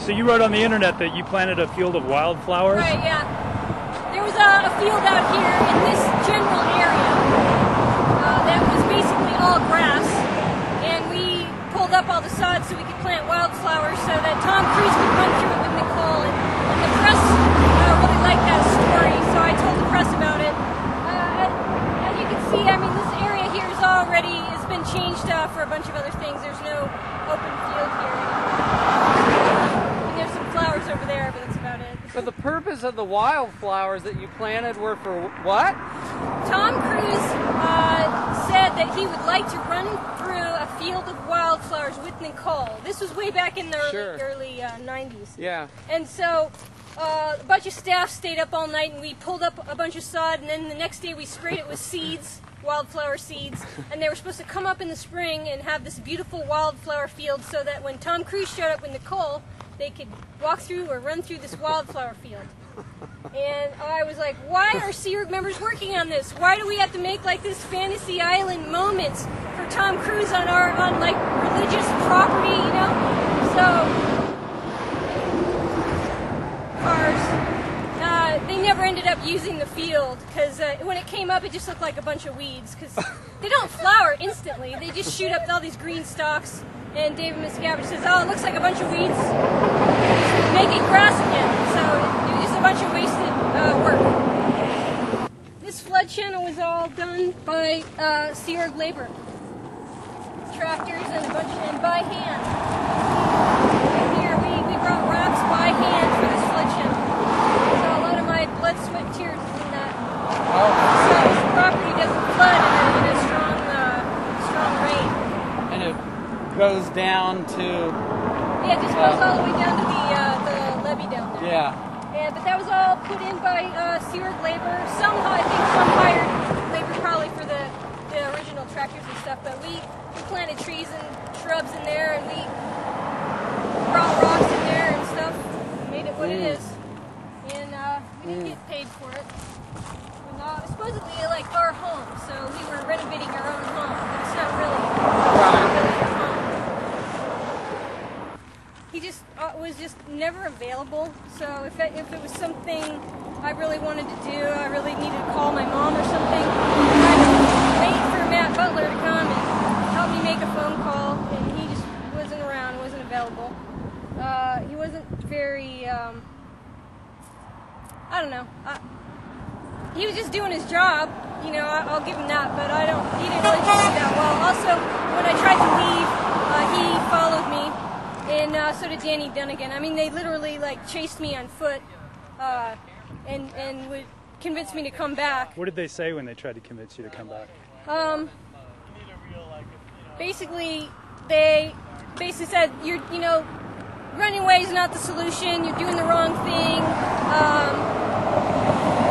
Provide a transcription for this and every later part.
So you wrote on the internet that you planted a field of wildflowers? Right, yeah. There was a field out here in this general area that was basically all grass, and we pulled up all the sod so we could plant wildflowers so that Tom Cruise could run through it with Nicole, and the press really liked that story, so I told the press about it. As you can see, I mean, this area here is already has been changed for a bunch of other things. There's no open field here anymore. And there's some flowers over there, but that's about it. But the purpose of the wildflowers that you planted were for what? Tom Cruise said that he would like to run through a field of wildflowers with Nicole. This was way back in the early 90s. Yeah. And so a bunch of staff stayed up all night, and we pulled up a bunch of sod, and then the next day we sprayed it with seeds, wildflower seeds, and they were supposed to come up in the spring and have this beautiful wildflower field so that when Tom Cruise showed up with Nicole, they could walk through or run through this wildflower field. And I was like, why are Sea Org members working on this? Why do we have to make like this fantasy island moments for Tom Cruise on like religious property, you know? So they never ended up using the field because when it came up, it just looked like a bunch of weeds because they don't flower instantly. They just shoot up all these green stalks. And David Miscavige says, oh, it looks like a bunch of weeds. Make it grass again. So it was just a bunch of wasted work. This flood channel was all done by Sea Org labor. Tractors and a bunch, and by hand. Right here, we brought rocks by hand for this flood channel. So a lot of my blood, sweat, tears in that. So this property doesn't flood in a strong rain. And it goes down to... Yeah, it just goes all the way down to the levee down there. Yeah. But that was all put in by Sea Org labor. I think some hired labor probably for the original tractors and stuff, but we planted trees and shrubs in there, and we brought rocks in there and stuff, and made it what it is. And we didn't get paid for it. And, supposedly like our home, so we were renovating our own home, but it's not really our home. He just was just never available, so if it was something I really wanted to do, I really needed to call my mom or something, I would wait for Matt Butler to come and help me make a phone call, and he just wasn't around, wasn't available. He wasn't very, I don't know, he was just doing his job, you know, I'll give him that, but he didn't really do it that well. Also, when I tried to leave, he followed me. And so did Danny Dunnigan. I mean, they literally like chased me on foot and would convince me to come back. What did they say when they tried to convince you to come back? Basically, they said, you know, running away is not the solution. You're doing the wrong thing.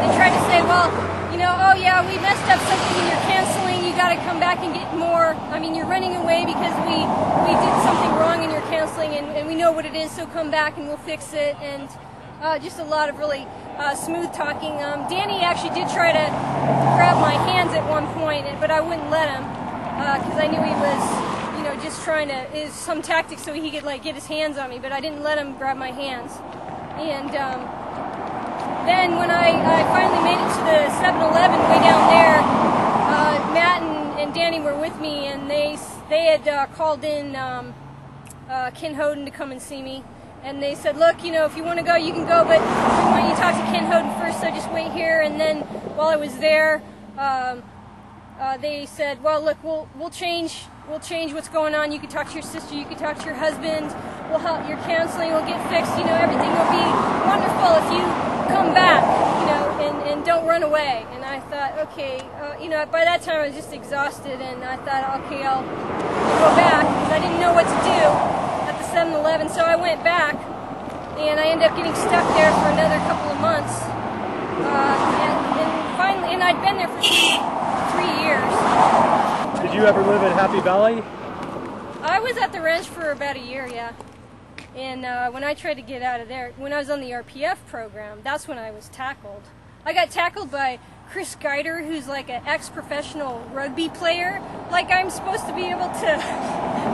They tried to say, well, you know, oh yeah, we messed up something and you're canceling. You got to come back and get more. I mean, you're running away because we did something wrong and you're canceling, and we know what it is, so come back and we'll fix it. And just a lot of really smooth talking. Danny actually did try to grab my hands at one point, but I wouldn't let him because I knew he was, you know, just trying to, is some tactic so he could like get his hands on me, but I didn't let him grab my hands. And then when I finally made it to the 7-Eleven way down there, Matt and Danny were with me, and they had called in Ken Hoden to come and see me, and they said, look, you know, if you want to go, you can go, but we want you to talk to Ken Hoden first, so just wait here. And then while I was there, they said, well, look, we'll change what's going on. You can talk to your sister, you can talk to your husband, we'll help your counseling, will get fixed, you know, everything will be wonderful if you come back, you know, and don't run away. And I thought, okay, you know, by that time I was just exhausted, and I thought, okay, I'll go back, because I didn't know what to do at the 7-Eleven, so I went back, and I ended up getting stuck there for another couple of months, and finally, and I'd been there for 3 years. Did you ever live at Happy Valley? I was at the ranch for about a year, yeah. And when I tried to get out of there, when I was on the RPF program, that's when I was tackled. I got tackled by Chris Geider, who's like an ex-professional rugby player. Like, I'm supposed to be able to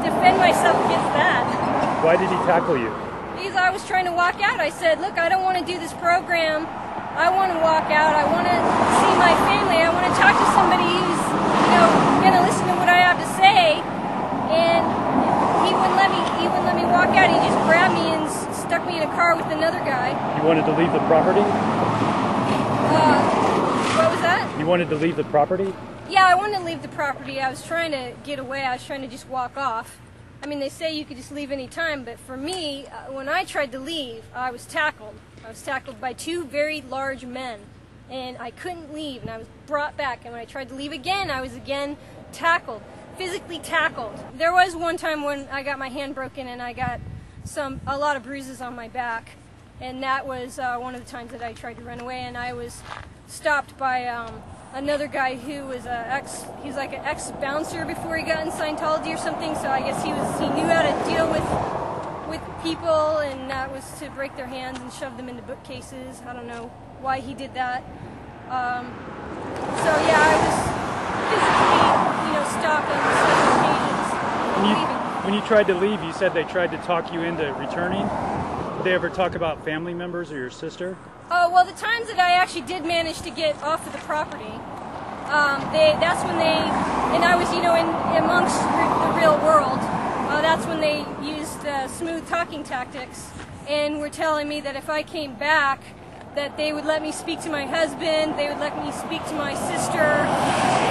defend myself against that. Why did he tackle you? because I was trying to walk out. I said, look, I don't want to do this program. I want to walk out. I want to see my family. I want to talk to somebody who's, going to listen to what I have to say. And he wouldn't let me walk out. He just grabbed me and stuck me in a car with another guy. You wanted to leave the property? What was that? You wanted to leave the property? Yeah, I wanted to leave the property. I was trying to get away. I was trying to just walk off. I mean, they say you could just leave any time, but for me, when I tried to leave, I was tackled. I was tackled by two very large men, and I couldn't leave, and I was brought back. And when I tried to leave again, I was again tackled, physically tackled. There was one time when I got my hand broken, and I got a lot of bruises on my back, and that was one of the times that I tried to run away, and I was stopped by another guy who was he's like an ex-bouncer before he got in Scientology or something, so I guess he knew how to deal with people, and that was to break their hands and shove them into bookcases. I don't know why he did that. So yeah, I was physically, stopped on several occasions. When you tried to leave, you said they tried to talk you into returning. Did they ever talk about family members or your sister? Oh, well, the times that I actually did manage to get off of the property, that's when and I was, amongst the real world, that's when they used smooth talking tactics, and were telling me that if I came back, that they would let me speak to my husband, they would let me speak to my sister,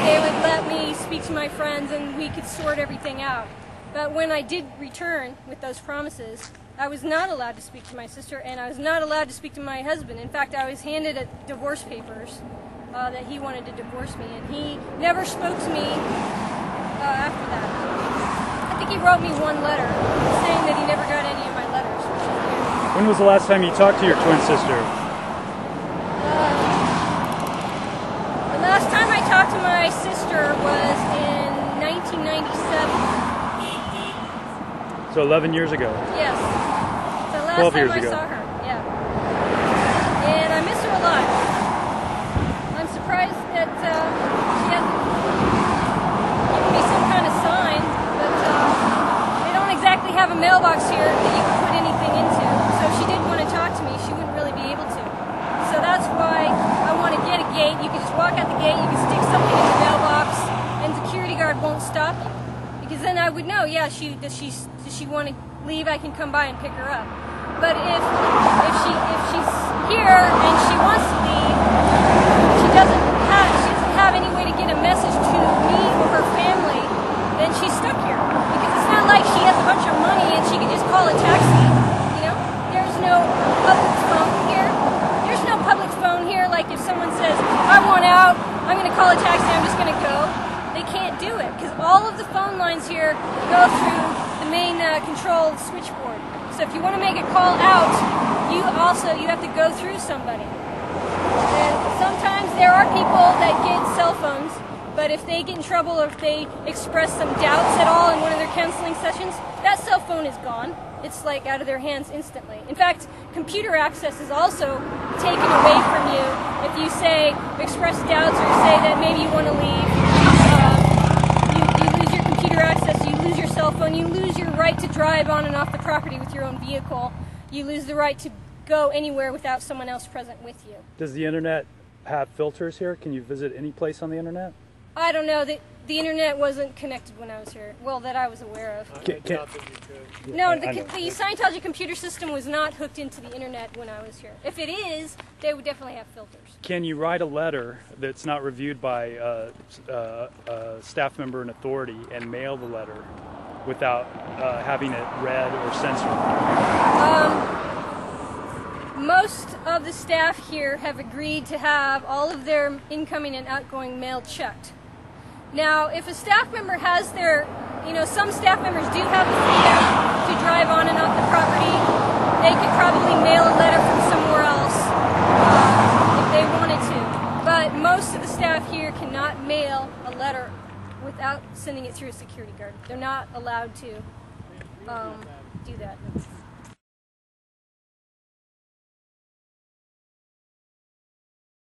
they would let me speak to my friends, and we could sort everything out. But when I did return with those promises, I was not allowed to speak to my sister, and I was not allowed to speak to my husband. In fact, I was handed divorce papers that he wanted to divorce me, and he never spoke to me after that. I think he wrote me one letter saying that he never got any of my letters, which is weird. When was the last time you talked to your twin sister? The last time I talked to my sister was in 1997. So 11 years ago. Yes. The last 12 time years I ago. saw her, yeah. And I miss her a lot. I'm surprised that she hasn't given me some kind of sign, but they don't exactly have a mailbox here that you can put anything into. So if she did want to talk to me, she wouldn't really be able to. So that's why I want to get a gate. You can just walk out the gate, you can stick something in the mailbox, and the security guard won't stop you. Because then I would know, yeah, does she want to leave? I can come by and pick her up. But if she's here and she wants to leave, she doesn't have any way to get a message to me or her family, then she's stuck here. Because it's not like she has a bunch of money and she can just call a taxi. There's no public phone here. There's no public phone here. Like if someone says, I want out, I'm going to call a taxi, I'm just going to go. They can't do it because all of the phone lines here go through the main control switchboard. So if you want to make a call out, you have to go through somebody. And sometimes there are people that get cell phones, but if they get in trouble or if they express some doubts at all in one of their counseling sessions, that cell phone is gone. It's like out of their hands instantly. In fact, computer access is also taken away from you if you express doubts or say that maybe you want to leave. You lose your computer access, you lose your cell phone, you lose your right to drive on and off the property with your own vehicle. You lose the right to go anywhere without someone else present with you. Does the internet have filters here? Can you visit any place on the internet? I don't know. The internet wasn't connected when I was here. Well, that I was aware of. No, the Scientology computer system was not hooked into the internet when I was here. If it is, they would definitely have filters. Can you write a letter that's not reviewed by a staff member in authority and mail the letter without having it read or censored? Most of the staff here have agreed to have all of their incoming and outgoing mail checked. Now, if a staff member has some staff members do have the freedom to drive on and off the property. They could probably mail a letter from somewhere else if they wanted to. But most of the staff here cannot mail a letter without sending it through a security guard. They're not allowed to do that.